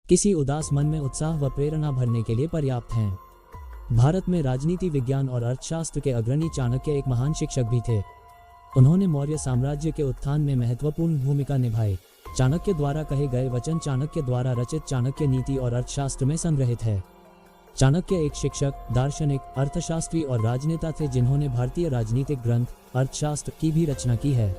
किसी उदास मन में उत्साह व प्रेरणा भरने के लिए पर्याप्त हैं। भारत में राजनीति विज्ञान और अर्थशास्त्र के अग्रणी चाणक्य एक महान शिक्षक भी थे। उन्होंने मौर्य साम्राज्य के उत्थान में महत्वपूर्ण भूमिका निभाई। चाणक्य द्वारा कहे गए वचन चाणक्य द्वारा रचित चाणक्य नीति और अर्थशास्त्र में संग्रहित है। चाणक्य एक शिक्षक, दार्शनिक, अर्थशास्त्री और राजनेता थे जिन्होंने भारतीय राजनीतिक ग्रंथ अर्थशास्त्र की भी रचना की है।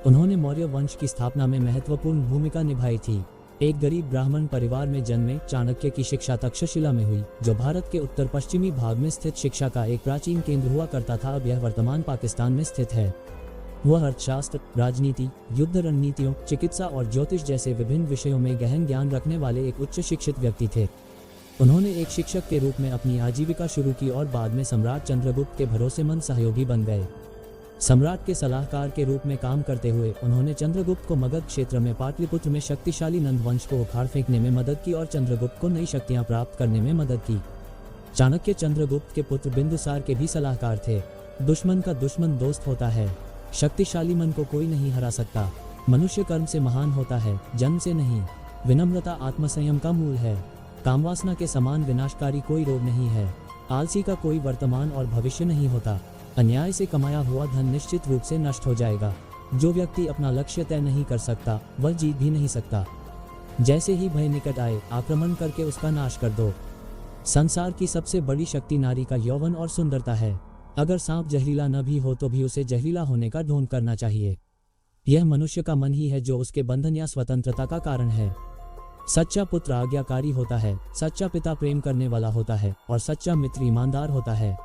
उन्होंने मौर्य वंश की स्थापना में महत्वपूर्ण भूमिका निभाई थी। एक गरीब ब्राह्मण परिवार में जन्मे चाणक्य की शिक्षा तक्षशिला में हुई, जो भारत के उत्तर पश्चिमी भाग में स्थित शिक्षा का एक प्राचीन केंद्र हुआ करता था। अब यह वर्तमान पाकिस्तान में स्थित है। वह अर्थशास्त्र, राजनीति, युद्ध रणनीतियों, चिकित्सा और ज्योतिष जैसे विभिन्न विषयों में गहन ज्ञान रखने वाले एक उच्च शिक्षित व्यक्ति थे। उन्होंने एक शिक्षक के रूप में अपनी आजीविका शुरू की और बाद में सम्राट चंद्रगुप्त के भरोसेमंद सहयोगी बन गए। सम्राट के सलाहकार के रूप में काम करते हुए उन्होंने चंद्रगुप्त को मगध क्षेत्र में पाटलिपुत्र में शक्तिशाली नंद वंश को उखाड़ फेंकने में मदद की और चंद्रगुप्त को नई शक्तियां प्राप्त करने में मदद की। चाणक्य चंद्रगुप्त के पुत्र बिंदुसार के भी सलाहकार थे। दुश्मन का दुश्मन दोस्त होता है। शक्तिशाली मन को कोई नहीं हरा सकता। मनुष्य कर्म से महान होता है, जन्म से नहीं। विनम्रता आत्मसंयम का मूल है। कामवासना के समान विनाशकारी कोई रोग नहीं है। आलसी का कोई वर्तमान और भविष्य नहीं होता। अन्याय से कमाया हुआ धन निश्चित रूप से नष्ट हो जाएगा। जो व्यक्ति अपना लक्ष्य तय नहीं कर सकता, वह जीत भी नहीं सकता। जैसे ही भय निकट आए, आक्रमण करके उसका नाश कर दो। संसार की सबसे बड़ी शक्ति नारी का यौवन और सुंदरता है। अगर सांप जहरीला न भी हो तो भी उसे जहरीला होने का ढोंग करना चाहिए। यह मनुष्य का मन ही है जो उसके बंधन या स्वतंत्रता का कारण है। सच्चा पुत्र आज्ञाकारी होता है, सच्चा पिता प्रेम करने वाला होता है और सच्चा मित्र ईमानदार होता है।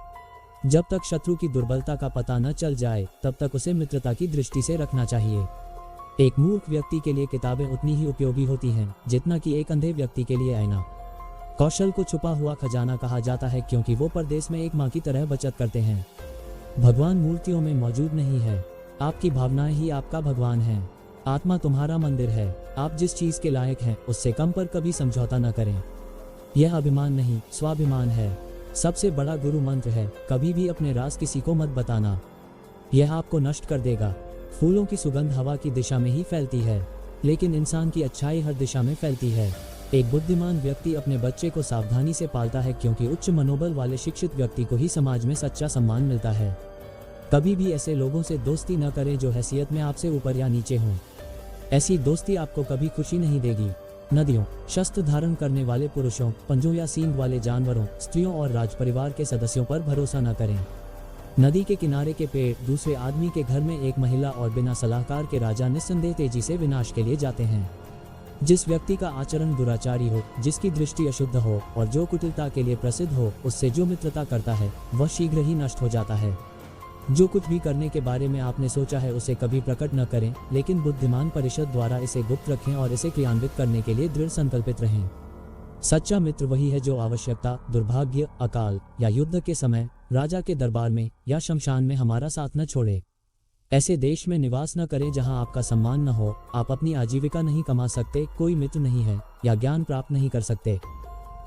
जब तक शत्रु की दुर्बलता का पता न चल जाए, तब तक उसे मित्रता की दृष्टि से रखना चाहिए। एक मूर्ख व्यक्ति के लिए किताबें उतनी ही उपयोगी होती हैं जितना कि एक अंधे व्यक्ति के लिए आईना। कौशल को छुपा हुआ खजाना कहा जाता है क्योंकि वो परदेश में एक माँ की तरह बचत करते हैं। भगवान मूर्तियों में मौजूद नहीं है। आपकी भावनाएं ही आपका भगवान है। आत्मा तुम्हारा मंदिर है। आप जिस चीज के लायक हैं उससे कम पर कभी समझौता न करें। यह अभिमान नहीं, स्वाभिमान है। सबसे बड़ा गुरु मंत्र है, कभी भी अपने राज किसी को मत बताना। यह आपको नष्ट कर देगा। फूलों की सुगंध हवा की दिशा में ही फैलती है, लेकिन इंसान की अच्छाई हर दिशा में फैलती है। एक बुद्धिमान व्यक्ति अपने बच्चे को सावधानी से पालता है क्योंकि उच्च मनोबल वाले शिक्षित व्यक्ति को ही समाज में सच्चा सम्मान मिलता है। कभी भी ऐसे लोगों से दोस्ती न करें जो हैसियत में आपसे ऊपर या नीचे हों। ऐसी दोस्ती आपको कभी खुशी नहीं देगी। नदियों, शस्त्र धारण करने वाले पुरुषों, पंजों या सींग वाले जानवरों, स्त्रियों और राजपरिवार के सदस्यों पर भरोसा न करें। नदी के किनारे के पेड़, दूसरे आदमी के घर में एक महिला और बिना सलाहकार के राजा निस्संदेह तेजी से विनाश के लिए जाते हैं। जिस व्यक्ति का आचरण दुराचारी हो, जिसकी दृष्टि अशुद्ध हो और जो कुटिलता के लिए प्रसिद्ध हो, उससे जो मित्रता करता है वह शीघ्र ही नष्ट हो जाता है। जो कुछ भी करने के बारे में आपने सोचा है उसे कभी प्रकट न करें, लेकिन बुद्धिमान परिषद द्वारा इसे गुप्त रखें और इसे क्रियान्वित करने के लिए दृढ़ संकल्पित रहें। सच्चा मित्र वही है जो आवश्यकता, दुर्भाग्य, अकाल या युद्ध के समय राजा के दरबार में या शमशान में हमारा साथ न छोड़े। ऐसे देश में निवास न करें जहां आपका सम्मान न हो, आप अपनी आजीविका नहीं कमा सकते, कोई मित्र नहीं है या ज्ञान प्राप्त नहीं कर सकते।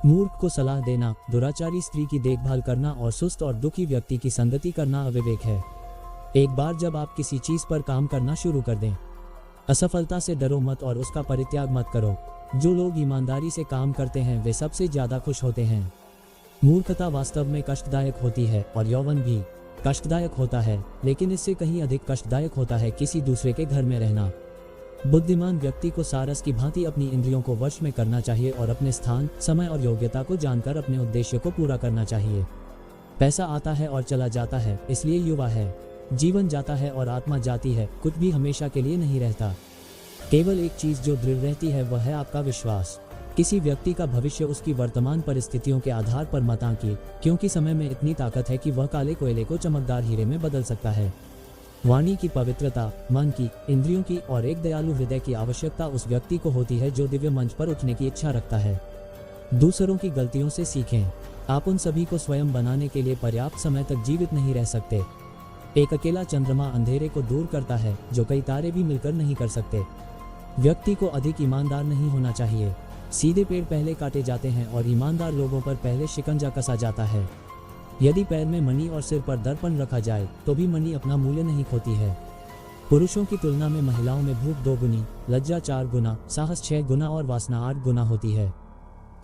मूर्ख को सलाह देना, दुराचारी स्त्री की देखभाल करना और सुस्त और दुखी व्यक्ति की संगति करना अविवेक है। एक बार जब आप किसी चीज पर काम करना शुरू कर दें, असफलता से डरो मत और उसका परित्याग मत करो। जो लोग ईमानदारी से काम करते हैं वे सबसे ज्यादा खुश होते हैं। मूर्खता वास्तव में कष्टदायक होती है और यौवन भी कष्टदायक होता है, लेकिन इससे कहीं अधिक कष्टदायक होता है किसी दूसरे के घर में रहना। बुद्धिमान व्यक्ति को सारस की भांति अपनी इंद्रियों को वश में करना चाहिए और अपने स्थान, समय और योग्यता को जानकर अपने उद्देश्य को पूरा करना चाहिए। पैसा आता है और चला जाता है, इसलिए युवा है। जीवन जाता है और आत्मा जाती है, कुछ भी हमेशा के लिए नहीं रहता। केवल एक चीज जो दृढ़ रहती है वह है आपका विश्वास। किसी व्यक्ति का भविष्य उसकी वर्तमान परिस्थितियों के आधार पर मत आंकिए, क्योंकि समय में इतनी ताकत है कि वह काले कोयले को चमकदार हीरे में बदल सकता है। वाणी की पवित्रता, मन की, इंद्रियों की और एक दयालु हृदय की आवश्यकता उस व्यक्ति को होती है जो दिव्य मंच पर उठने की इच्छा रखता है। दूसरों की गलतियों से सीखें। आप उन सभी को स्वयं बनाने के लिए पर्याप्त समय तक जीवित नहीं रह सकते। एक अकेला चंद्रमा अंधेरे को दूर करता है जो कई तारे भी मिलकर नहीं कर सकते। व्यक्ति को अधिक ईमानदार नहीं होना चाहिए। सीधे पेड़ पहले काटे जाते हैं और ईमानदार लोगों पर पहले शिकंजा कसा जाता है। यदि पैर में मणि और सिर पर दर्पण रखा जाए तो भी मणि अपना मूल्य नहीं खोती है। पुरुषों की तुलना में महिलाओं में भूख 2 गुनी, लज्जा 4 गुना, साहस 6 गुना और वासना 8 गुना होती है।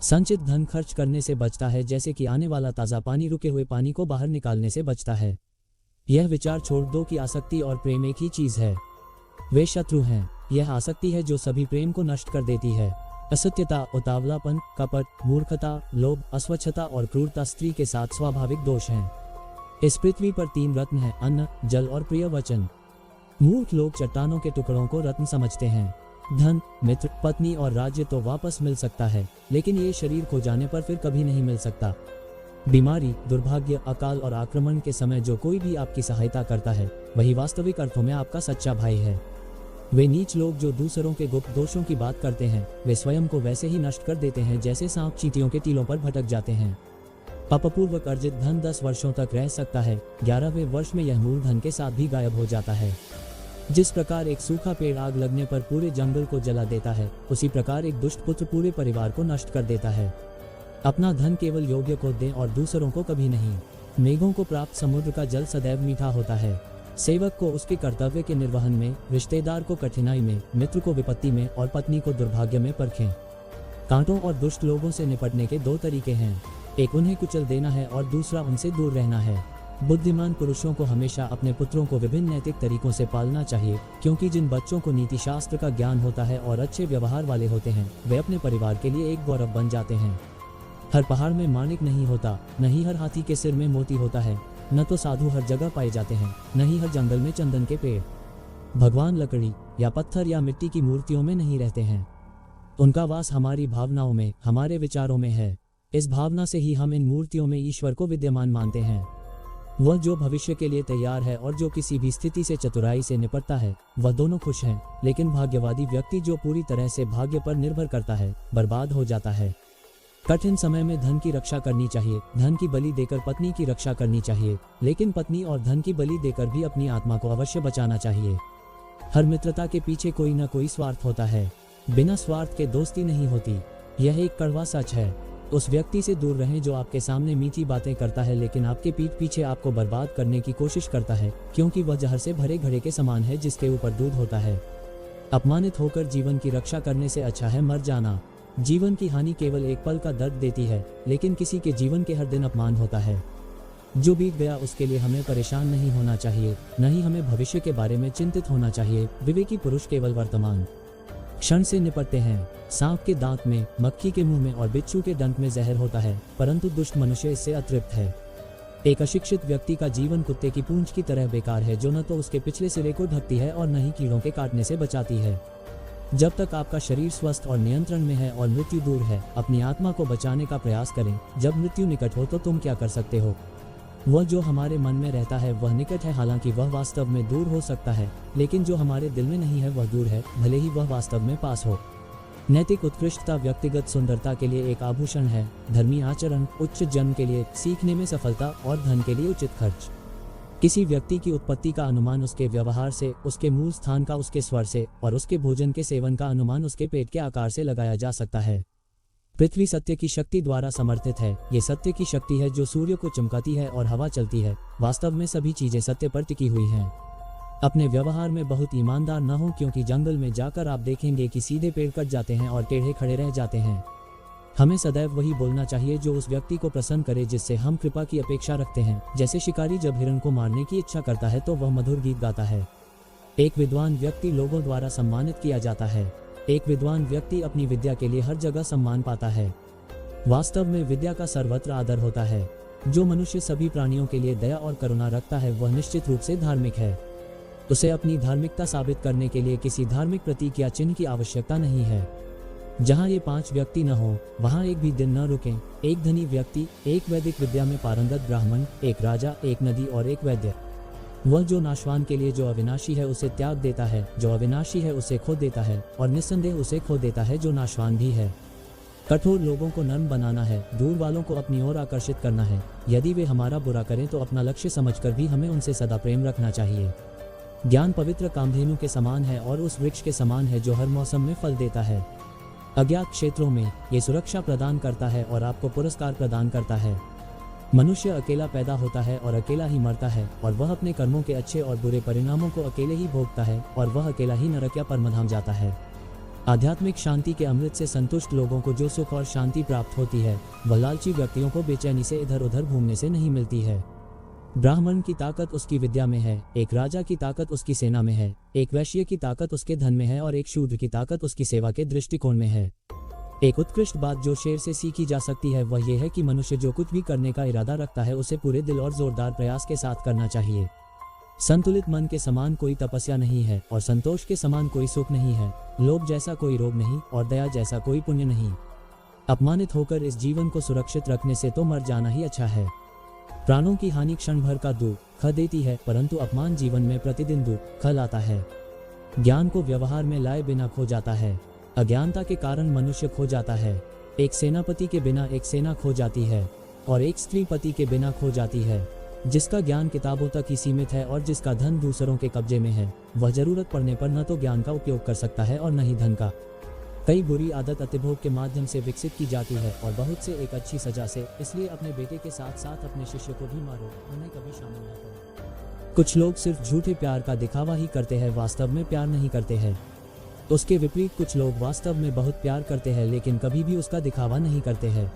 संचित धन खर्च करने से बचता है, जैसे कि आने वाला ताज़ा पानी रुके हुए पानी को बाहर निकालने से बचता है। यह विचार छोड़ दो कि आसक्ति और प्रेम एक ही चीज़ है। वे शत्रु हैं। यह आसक्ति है जो सभी प्रेम को नष्ट कर देती है। असत्यता, उतावलापन, कपट, मूर्खता, लोभ, अस्वच्छता और क्रूरता स्त्री के साथ स्वाभाविक दोष हैं। इस पृथ्वी पर 3 रत्न हैं: अन्न, जल और प्रिय वचन। मूर्ख लोग चट्टानों के टुकड़ों को रत्न समझते हैं। धन, मित्र, पत्नी और राज्य तो वापस मिल सकता है, लेकिन ये शरीर खो जाने पर फिर कभी नहीं मिल सकता। बीमारी, दुर्भाग्य, अकाल और आक्रमण के समय जो कोई भी आपकी सहायता करता है, वही वास्तविक अर्थों में आपका सच्चा भाई है। वे नीच लोग जो दूसरों के गुप्त दोषों की बात करते हैं, वे स्वयं को वैसे ही नष्ट कर देते हैं जैसे सांप चींटियों के टीलों पर भटक जाते हैं। पापपूर्वक अर्जित धन 10 वर्षों तक रह सकता है, 11वें वर्ष में यह मूलधन के साथ भी गायब हो जाता है। जिस प्रकार एक सूखा पेड़ आग लगने पर पूरे जंगल को जला देता है, उसी प्रकार एक दुष्ट पुत्र पूरे परिवार को नष्ट कर देता है। अपना धन केवल योग्य को दें और दूसरों को कभी नहीं। मेघों को प्राप्त समुद्र का जल सदैव मीठा होता है। सेवक को उसके कर्तव्य के निर्वहन में, रिश्तेदार को कठिनाई में, मित्र को विपत्ति में और पत्नी को दुर्भाग्य में परखें। कांटों और दुष्ट लोगों से निपटने के 2 तरीके हैं, एक उन्हें कुचल देना है और दूसरा उनसे दूर रहना है। बुद्धिमान पुरुषों को हमेशा अपने पुत्रों को विभिन्न नैतिक तरीकों से पालना चाहिए, क्योंकि जिन बच्चों को नीति शास्त्र का ज्ञान होता है और अच्छे व्यवहार वाले होते हैं, वे अपने परिवार के लिए एक गौरव बन जाते हैं। हर पहाड़ में माणिक नहीं होता, न ही हर हाथी के सिर में मोती होता है, न तो साधु हर जगह पाए जाते हैं, न ही हर जंगल में चंदन के पेड़। भगवान लकड़ी या पत्थर या मिट्टी की मूर्तियों में नहीं रहते हैं। उनका वास हमारी भावनाओं में, हमारे विचारों में है। इस भावना से ही हम इन मूर्तियों में ईश्वर को विद्यमान मानते हैं। वह जो भविष्य के लिए तैयार है और जो किसी भी स्थिति से चतुराई से निपटता है, वह दोनों खुश हैं। लेकिन भाग्यवादी व्यक्ति जो पूरी तरह से भाग्य पर निर्भर करता है, बर्बाद हो जाता है। कठिन समय में धन की रक्षा करनी चाहिए, धन की बलि देकर पत्नी की रक्षा करनी चाहिए, लेकिन पत्नी और धन की बलि देकर भी अपनी आत्मा को अवश्य बचाना चाहिए। हर मित्रता के पीछे कोई न कोई स्वार्थ होता है। बिना स्वार्थ के दोस्ती नहीं होती। यह एक कड़वा सच है। उस व्यक्ति से दूर रहें जो आपके सामने मीठी बातें करता है, लेकिन आपके पीठ पीछे आपको बर्बाद करने की कोशिश करता है, क्योंकि वह जहर से भरे घड़े के समान है जिसके ऊपर दूध होता है। अपमानित होकर जीवन की रक्षा करने से अच्छा है मर जाना। जीवन की हानि केवल एक पल का दर्द देती है, लेकिन किसी के जीवन के हर दिन अपमान होता है। जो बीत गया उसके लिए हमें परेशान नहीं होना चाहिए, न ही हमें भविष्य के बारे में चिंतित होना चाहिए। विवेकी पुरुष केवल वर्तमान क्षण से निपटते हैं। सांप के दांत में, मक्खी के मुंह में और बिच्छू के डंक में जहर होता है, परंतु दुष्ट मनुष्य इससे अतृप्त है। एक अशिक्षित व्यक्ति का जीवन कुत्ते की पूंछ की तरह बेकार है, जो न तो उसके पिछले सिरे को ढकती है और न ही कीड़ों के काटने से बचाती है। जब तक आपका शरीर स्वस्थ और नियंत्रण में है और मृत्यु दूर है, अपनी आत्मा को बचाने का प्रयास करें। जब मृत्यु निकट हो तो तुम क्या कर सकते हो? वह जो हमारे मन में रहता है वह निकट है, हालांकि वह वास्तव में दूर हो सकता है, लेकिन जो हमारे दिल में नहीं है वह दूर है, भले ही वह वास्तव में पास हो। नैतिक उत्कृष्टता व्यक्तिगत सुंदरता के लिए एक आभूषण है। धर्मी आचरण, उच्च जन्म के लिए, सीखने में सफलता और धन के लिए उचित खर्च। किसी व्यक्ति की उत्पत्ति का अनुमान उसके व्यवहार से, उसके मूल स्थान का उसके स्वर से और उसके भोजन के सेवन का अनुमान उसके पेट के आकार से लगाया जा सकता है। पृथ्वी सत्य की शक्ति द्वारा समर्थित है। ये सत्य की शक्ति है जो सूर्य को चमकाती है और हवा चलती है। वास्तव में सभी चीजें सत्य पर टिकी हुई हैं। अपने व्यवहार में बहुत ईमानदार न हो, क्योंकि जंगल में जाकर आप देखेंगे कि सीधे पेड़ कट जाते हैं और टेढ़े खड़े रह जाते हैं। हमें सदैव वही बोलना चाहिए जो उस व्यक्ति को प्रसन्न करे जिससे हम कृपा की अपेक्षा रखते हैं। जैसे शिकारी जब हिरण को मारने की इच्छा करता है तो वह मधुर गीत गाता है। एक विद्वान व्यक्ति लोगों द्वारा सम्मानित किया जाता है। एक विद्वान व्यक्ति अपनी विद्या के लिए हर जगह सम्मान पाता है। वास्तव में विद्या का सर्वत्र आदर होता है। जो मनुष्य सभी प्राणियों के लिए दया और करुणा रखता है वह निश्चित रूप से धार्मिक है। उसे अपनी धार्मिकता साबित करने के लिए किसी धार्मिक प्रतीक या चिन्ह की आवश्यकता नहीं है। जहाँ ये 5 व्यक्ति न हो, वहाँ एक भी दिन न रुकें। एक धनी व्यक्ति, एक वैदिक विद्या में पारंगत ब्राह्मण, एक राजा, एक नदी और एक वैद्य। वह जो नाशवान के लिए जो अविनाशी है उसे त्याग देता है, जो अविनाशी है उसे खो देता है और निस्संदेह उसे खो देता है जो नाशवान भी है। कठोर लोगों को नर्म बनाना है, दूर वालों को अपनी ओर आकर्षित करना है। यदि वे हमारा बुरा करें तो अपना लक्ष्य समझकर भी हमें उनसे सदा प्रेम रखना चाहिए। ज्ञान पवित्र कामधेनु के समान है और उस वृक्ष के समान है जो हर मौसम में फल देता है। अज्ञात क्षेत्रों में ये सुरक्षा प्रदान करता है और आपको पुरस्कार प्रदान करता है। मनुष्य अकेला पैदा होता है और अकेला ही मरता है, और वह अपने कर्मों के अच्छे और बुरे परिणामों को अकेले ही भोगता है, और वह अकेला ही नरक या परमधाम जाता है। आध्यात्मिक शांति के अमृत से संतुष्ट लोगों को जो सुख और शांति प्राप्त होती है, वह लालची व्यक्तियों को बेचैनी से इधर उधर घूमने से नहीं मिलती है। ब्राह्मण की ताकत उसकी विद्या में है, एक राजा की ताकत उसकी सेना में है, एक वैश्य की ताकत उसके धन में है और एक शूद्र की ताकत उसकी सेवा के दृष्टिकोण में है। एक उत्कृष्ट बात जो शेर से सीखी जा सकती है वह यह है कि मनुष्य जो कुछ भी करने का इरादा रखता है उसे पूरे दिल और जोरदार प्रयास के साथ करना चाहिए। संतुलित मन के समान कोई तपस्या नहीं है और संतोष के समान कोई सुख नहीं है। लोभ जैसा कोई रोग नहीं और दया जैसा कोई पुण्य नहीं। अपमानित होकर इस जीवन को सुरक्षित रखने से तो मर जाना ही अच्छा है। प्राणों की हानि क्षण भर का दुख देती है, परंतु अपमान जीवन में प्रतिदिन दुख लाता है। ज्ञान को व्यवहार में लाए बिना खो जाता है। अज्ञानता के कारण मनुष्य खो जाता है। एक सेनापति के बिना एक सेना खो जाती है और एक स्त्रीपति के बिना खो जाती है। जिसका ज्ञान किताबों तक ही सीमित है और जिसका धन दूसरों के कब्जे में है, वह जरूरत पड़ने पर न तो ज्ञान का उपयोग कर सकता है और न ही धन का। कई बुरी आदत अतिभोग के माध्यम से विकसित की जाती है और बहुत से एक अच्छी सजा से। इसलिए अपने बेटे के साथ साथ अपने शिष्य को भी मारो, उन्हें कभी शामिल न करो। कुछ लोग सिर्फ झूठे प्यार का दिखावा ही करते हैं, वास्तव में प्यार नहीं करते हैं। उसके विपरीत कुछ लोग वास्तव में बहुत प्यार करते हैं लेकिन कभी भी उसका दिखावा नहीं करते हैं।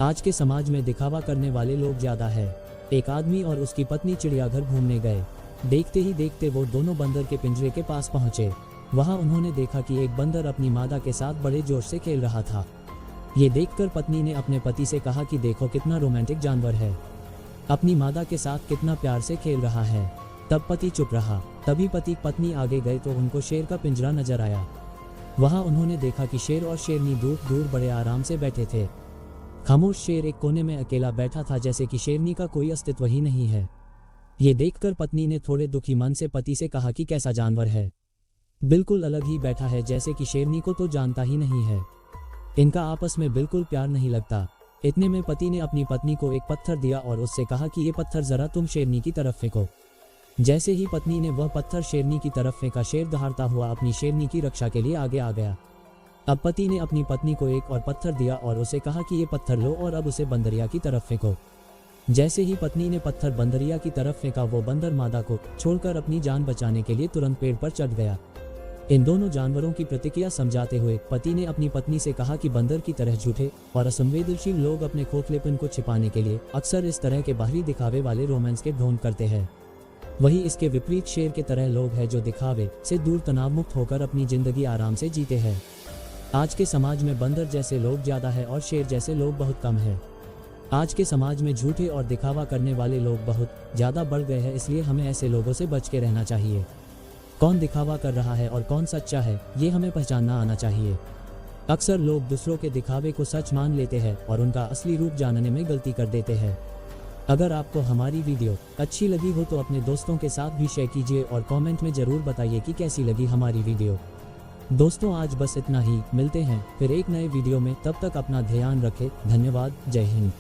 आज के समाज में दिखावा करने वाले लोग ज्यादा है। एक आदमी और उसकी पत्नी चिड़ियाघर घूमने गए। देखते ही देखते वो दोनों बंदर के पिंजरे के पास पहुंचे। वहां उन्होंने देखा कि एक बंदर अपनी मादा के साथ बड़े जोश से खेल रहा था। ये देखकर पत्नी ने अपने पति से कहा कि देखो कितना रोमांटिक जानवर है, अपनी मादा के साथ कितना प्यार से खेल रहा है। तब पति चुप रहा। तभी पति पत्नी आगे गए तो उनको शेर का पिंजरा नजर आया। वहां उन्होंने देखा कि शेर और शेरनी दूर दूर बड़े आराम से बैठे थे। खामोश शेर एक कोने में अकेला बैठा था, जैसे कि शेरनी का कोई अस्तित्व ही नहीं है। ये देखकर पत्नी ने थोड़े दुखी मन से पति से कहा कि कैसा जानवर है, बिल्कुल अलग ही बैठा है, जैसे कि शेरनी को तो जानता ही नहीं है। इनका आपस में बिल्कुल प्यार नहीं लगता। इतने में पति ने अपनी पत्नी को एक पत्थर दिया और उससे कहा कि ये पत्थर जरा तुम शेरनी की तरफ फेंको। जैसे ही पत्नी ने वह पत्थर शेरनी की तरफ फेंका, शेर दहाड़ता हुआ अपनी शेरनी की रक्षा के लिए आगे आ गया। अब पति ने अपनी पत्नी को एक और पत्थर दिया और उसे कहा कि ये पत्थर लो और अब उसे बंदरिया की तरफ फेंको। जैसे ही पत्नी ने पत्थर बंदरिया की तरफ फेंका, वो बंदर मादा को छोड़कर अपनी जान बचाने के लिए तुरंत पेड़ पर चढ़ गया। इन दोनों जानवरों की प्रतिक्रिया समझाते हुए पति ने अपनी पत्नी से कहा कि बंदर की तरह झूठे और असंवेदनशील लोग अपने खोखलेपन को छिपाने के लिए अक्सर इस तरह के बाहरी दिखावे वाले रोमांस के ढोंग करते हैं। वही इसके विपरीत शेर के तरह लोग हैं जो दिखावे से दूर तनाव मुक्त होकर अपनी जिंदगी आराम से जीते हैं। आज के समाज में बंदर जैसे लोग ज्यादा है और शेर जैसे लोग बहुत कम है। आज के समाज में झूठे और दिखावा करने वाले लोग बहुत ज्यादा बढ़ गए हैं, इसलिए हमें ऐसे लोगों से बच के रहना चाहिए। कौन दिखावा कर रहा है और कौन सच्चा है, ये हमें पहचानना आना चाहिए। अक्सर लोग दूसरों के दिखावे को सच मान लेते हैं और उनका असली रूप जानने में गलती कर देते हैं। अगर आपको हमारी वीडियो अच्छी लगी हो तो अपने दोस्तों के साथ भी शेयर कीजिए और कमेंट में ज़रूर बताइए कि कैसी लगी हमारी वीडियो। दोस्तों आज बस इतना ही, मिलते हैं फिर एक नए वीडियो में, तब तक अपना ध्यान रखें। धन्यवाद। जय हिंद।